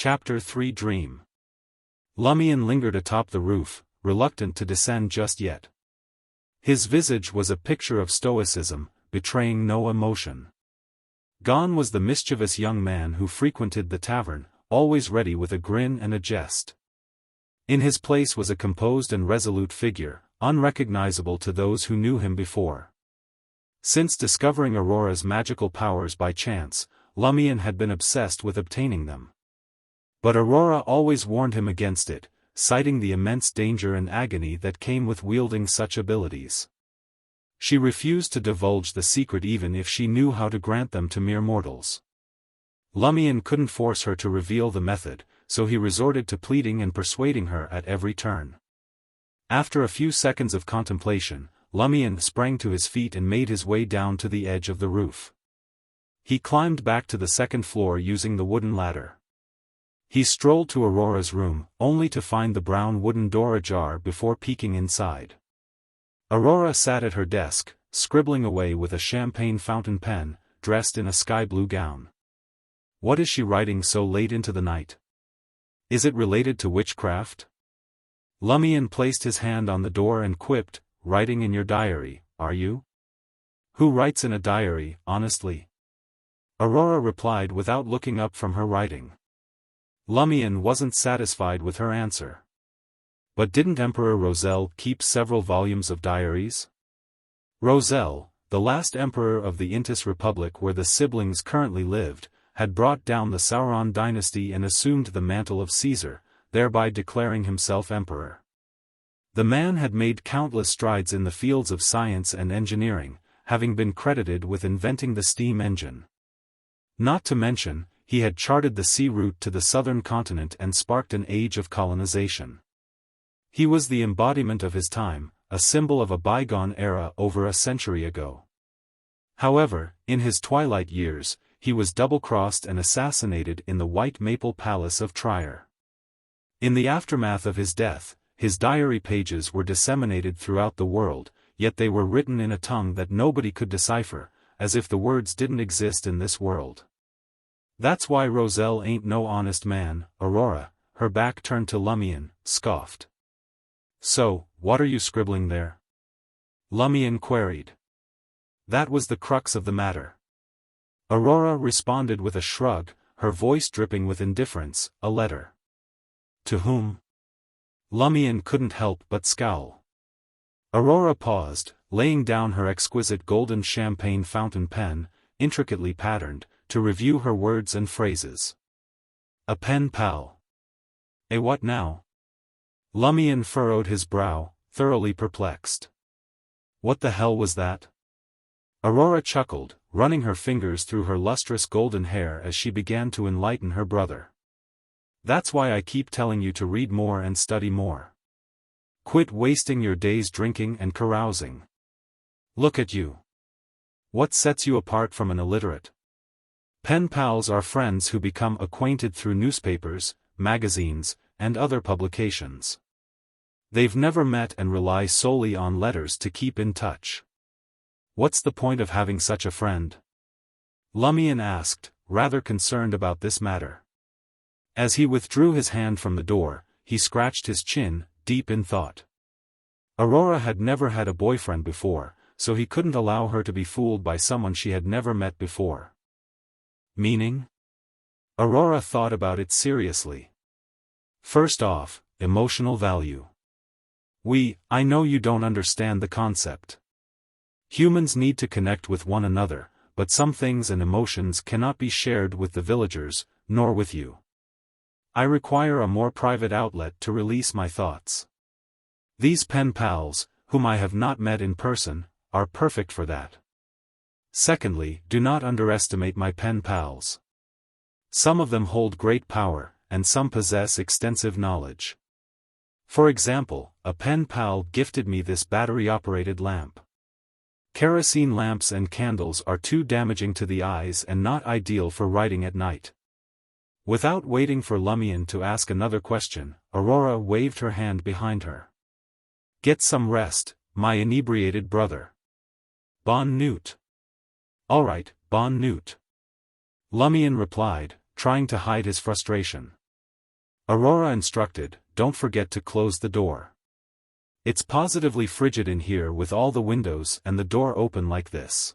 Chapter 3 Dream. Lumion lingered atop the roof, reluctant to descend just yet. His visage was a picture of stoicism, betraying no emotion. Gone was the mischievous young man who frequented the tavern, always ready with a grin and a jest. In his place was a composed and resolute figure, unrecognizable to those who knew him before. Since discovering Aurora's magical powers by chance, Lumion had been obsessed with obtaining them. But Aurora always warned him against it, citing the immense danger and agony that came with wielding such abilities. She refused to divulge the secret even if she knew how to grant them to mere mortals. Lumion couldn't force her to reveal the method, so he resorted to pleading and persuading her at every turn. After a few seconds of contemplation, Lumion sprang to his feet and made his way down to the edge of the roof. He climbed back to the second floor using the wooden ladder. He strolled to Aurora's room, only to find the brown wooden door ajar before peeking inside. Aurora sat at her desk, scribbling away with a champagne fountain pen, dressed in a sky-blue gown. What is she writing so late into the night? Is it related to witchcraft? Lumion placed his hand on the door and quipped, "Writing in your diary, are you? Who writes in a diary, honestly?" Aurora replied without looking up from her writing. Lumion wasn't satisfied with her answer. But didn't Emperor Roselle keep several volumes of diaries? Roselle, the last emperor of the Intis Republic where the siblings currently lived, had brought down the Sauron dynasty and assumed the mantle of Caesar, thereby declaring himself emperor. The man had made countless strides in the fields of science and engineering, having been credited with inventing the steam engine. Not to mention, he had charted the sea route to the southern continent and sparked an age of colonization. He was the embodiment of his time, a symbol of a bygone era over a century ago. However, in his twilight years, he was double-crossed and assassinated in the White Maple Palace of Trier. In the aftermath of his death, his diary pages were disseminated throughout the world, yet they were written in a tongue that nobody could decipher, as if the words didn't exist in this world. "That's why Roselle ain't no honest man," Aurora, her back turned to Lumion, scoffed. "So, what are you scribbling there?" Lumion queried. That was the crux of the matter. Aurora responded with a shrug, her voice dripping with indifference, "A letter." "To whom?" Lumion couldn't help but scowl. Aurora paused, laying down her exquisite golden champagne fountain pen, intricately patterned, to review her words and phrases. "A pen pal." "Eh, what now?" Lumion furrowed his brow, thoroughly perplexed. "What the hell was that?" Aurora chuckled, running her fingers through her lustrous golden hair as she began to enlighten her brother. "That's why I keep telling you to read more and study more. Quit wasting your days drinking and carousing. Look at you. What sets you apart from an illiterate? Pen pals are friends who become acquainted through newspapers, magazines, and other publications. They've never met and rely solely on letters to keep in touch. What's the point of having such a friend?" Lumion asked, rather concerned about this matter. As he withdrew his hand from the door, he scratched his chin, deep in thought. Aurora had never had a boyfriend before, so he couldn't allow her to be fooled by someone she had never met before. Meaning? Aurora thought about it seriously. First off, emotional value. I know you don't understand the concept. Humans need to connect with one another, but some things and emotions cannot be shared with the villagers, nor with you. I require a more private outlet to release my thoughts. These pen pals, whom I have not met in person, are perfect for that. Secondly, do not underestimate my pen pals. Some of them hold great power, and some possess extensive knowledge. For example, a pen pal gifted me this battery-operated lamp. Kerosene lamps and candles are too damaging to the eyes and not ideal for writing at night. Without waiting for Lumion to ask another question, Aurora waved her hand behind her. "Get some rest, my inebriated brother. Bonne nuit." "All right, bonne nuit." Lumion replied, trying to hide his frustration. Aurora instructed, "Don't forget to close the door. It's positively frigid in here with all the windows and the door open like this."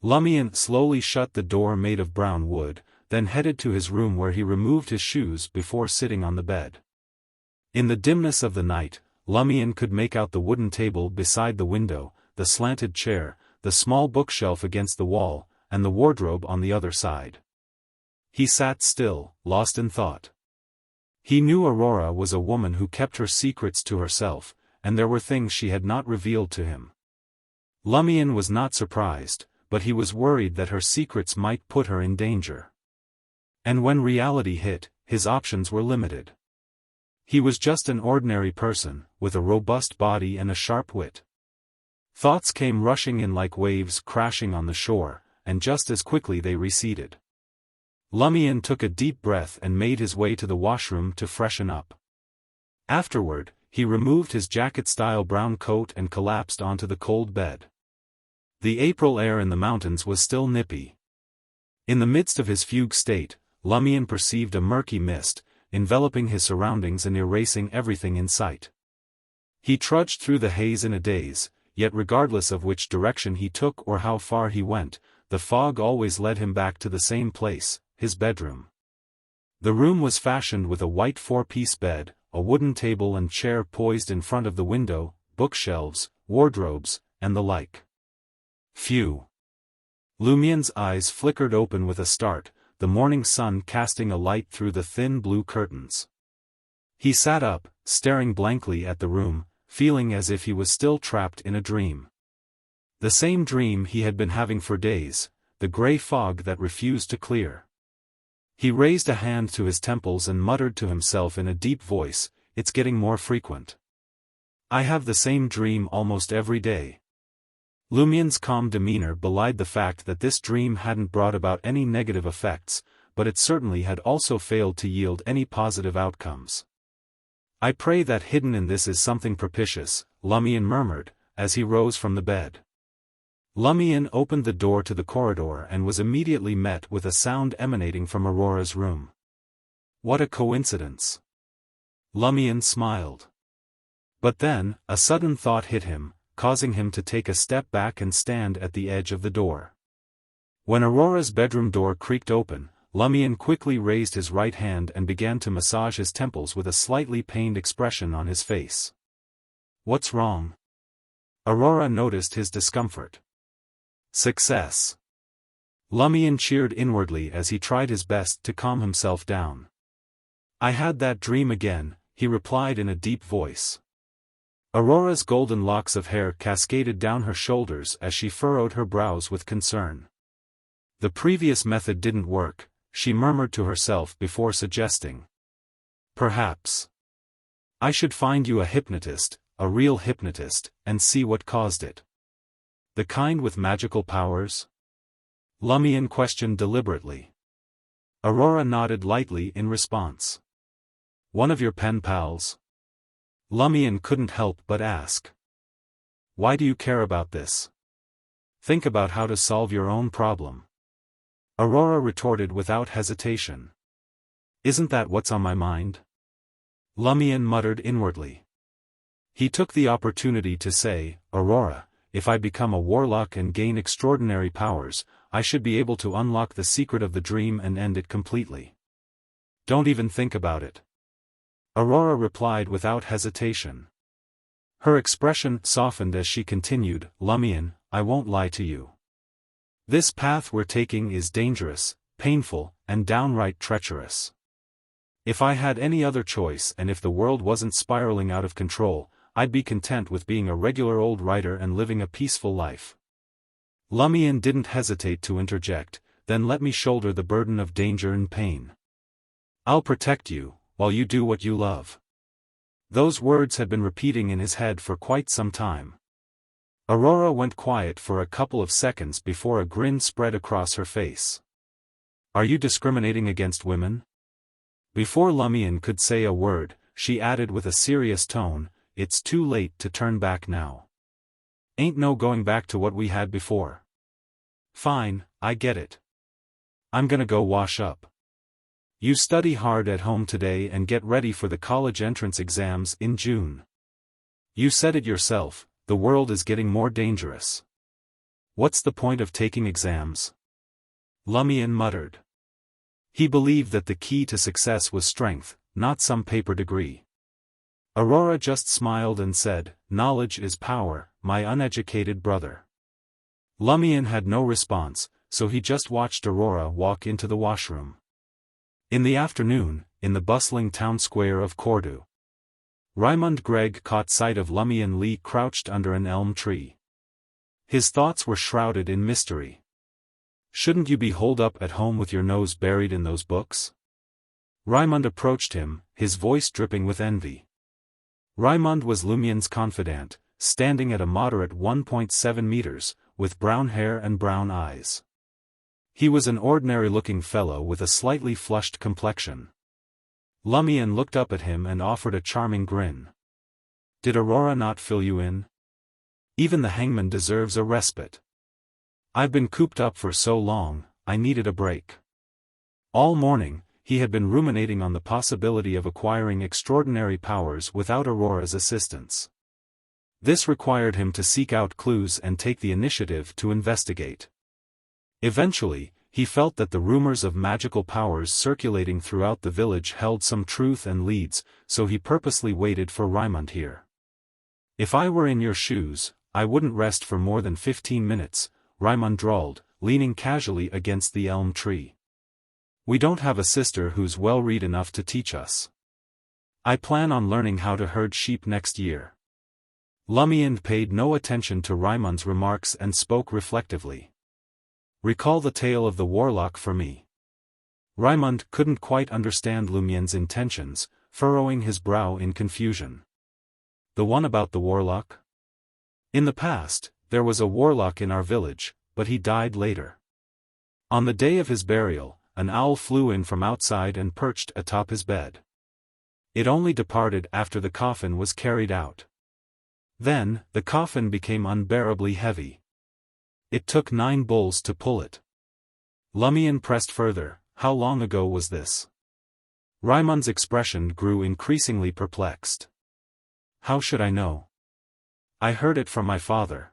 Lumion slowly shut the door made of brown wood, then headed to his room where he removed his shoes before sitting on the bed. In the dimness of the night, Lumion could make out the wooden table beside the window, the slanted chair, the small bookshelf against the wall, and the wardrobe on the other side. He sat still, lost in thought. He knew Aurora was a woman who kept her secrets to herself, and there were things she had not revealed to him. Lumion was not surprised, but he was worried that her secrets might put her in danger. And when reality hit, his options were limited. He was just an ordinary person, with a robust body and a sharp wit. Thoughts came rushing in like waves crashing on the shore, and just as quickly they receded. Lumion took a deep breath and made his way to the washroom to freshen up. Afterward, he removed his jacket-style brown coat and collapsed onto the cold bed. The April air in the mountains was still nippy. In the midst of his fugue state, Lumion perceived a murky mist, enveloping his surroundings and erasing everything in sight. He trudged through the haze in a daze, yet regardless of which direction he took or how far he went, the fog always led him back to the same place, his bedroom. The room was fashioned with a white four-piece bed, a wooden table and chair poised in front of the window, bookshelves, wardrobes, and the like. Phew! Lumion's eyes flickered open with a start, the morning sun casting a light through the thin blue curtains. He sat up, staring blankly at the room, feeling as if he was still trapped in a dream. The same dream he had been having for days, the gray fog that refused to clear. He raised a hand to his temples and muttered to himself in a deep voice, "It's getting more frequent. I have the same dream almost every day." Lumion's calm demeanor belied the fact that this dream hadn't brought about any negative effects, but it certainly had also failed to yield any positive outcomes. "I pray that hidden in this is something propitious," Lumion murmured, as he rose from the bed. Lumion opened the door to the corridor and was immediately met with a sound emanating from Aurora's room. What a coincidence! Lumion smiled. But then, a sudden thought hit him, causing him to take a step back and stand at the edge of the door. When Aurora's bedroom door creaked open, Lumion quickly raised his right hand and began to massage his temples with a slightly pained expression on his face. "What's wrong?" Aurora noticed his discomfort. "Success." Lumion cheered inwardly as he tried his best to calm himself down. "I had that dream again," he replied in a deep voice. Aurora's golden locks of hair cascaded down her shoulders as she furrowed her brows with concern. "The previous method didn't work," she murmured to herself before suggesting. "Perhaps I should find you a hypnotist, a real hypnotist, and see what caused it." "The kind with magical powers?" Lumion questioned deliberately. Aurora nodded lightly in response. "One of your pen pals?" Lumion couldn't help but ask. "Why do you care about this? Think about how to solve your own problem." Aurora retorted without hesitation. "Isn't that what's on my mind?" Lumion muttered inwardly. He took the opportunity to say, "Aurora, if I become a warlock and gain extraordinary powers, I should be able to unlock the secret of the dream and end it completely. Don't even think about it." Aurora replied without hesitation. Her expression softened as she continued, "Lumion, I won't lie to you. This path we're taking is dangerous, painful, and downright treacherous. If I had any other choice and if the world wasn't spiraling out of control, I'd be content with being a regular old writer and living a peaceful life." Lumion didn't hesitate to interject, "Then let me shoulder the burden of danger and pain. I'll protect you, while you do what you love." Those words had been repeating in his head for quite some time. Aurora went quiet for a couple of seconds before a grin spread across her face. "Are you discriminating against women?" Before Lumion could say a word, she added with a serious tone, "It's too late to turn back now. Ain't no going back to what we had before." "Fine, I get it. I'm gonna go wash up." You study hard at home today and get ready for the college entrance exams in June. You said it yourself, the world is getting more dangerous. What's the point of taking exams? Lumion muttered. He believed that the key to success was strength, not some paper degree. Aurora just smiled and said, "Knowledge is power, my uneducated brother." Lumion had no response, so he just watched Aurora walk into the washroom. In the afternoon, in the bustling town square of Cordu, Raymond Gregg caught sight of Lumion Lee crouched under an elm tree. His thoughts were shrouded in mystery. Shouldn't you be holed up at home with your nose buried in those books? Raymond approached him, his voice dripping with envy. Raymond was Lumion's confidant, standing at a moderate 1.7 meters, with brown hair and brown eyes. He was an ordinary-looking fellow with a slightly flushed complexion. Lumion looked up at him and offered a charming grin. Did Aurora not fill you in? Even the hangman deserves a respite. I've been cooped up for so long, I needed a break. All morning, he had been ruminating on the possibility of acquiring extraordinary powers without Aurora's assistance. This required him to seek out clues and take the initiative to investigate. Eventually, he felt that the rumors of magical powers circulating throughout the village held some truth and leads, so he purposely waited for Raymond here. If I were in your shoes, I wouldn't rest for more than 15 minutes, Raymond drawled, leaning casually against the elm tree. We don't have a sister who's well-read enough to teach us. I plan on learning how to herd sheep next year. Lumion paid no attention to Raymond's remarks and spoke reflectively. Recall the tale of the warlock for me. Raymond couldn't quite understand Lumion's intentions, furrowing his brow in confusion. The one about the warlock? In the past, there was a warlock in our village, but he died later. On the day of his burial, an owl flew in from outside and perched atop his bed. It only departed after the coffin was carried out. Then, the coffin became unbearably heavy. It took 9 bulls to pull it. Lumion pressed further, how long ago was this? Raymond's expression grew increasingly perplexed. How should I know? I heard it from my father.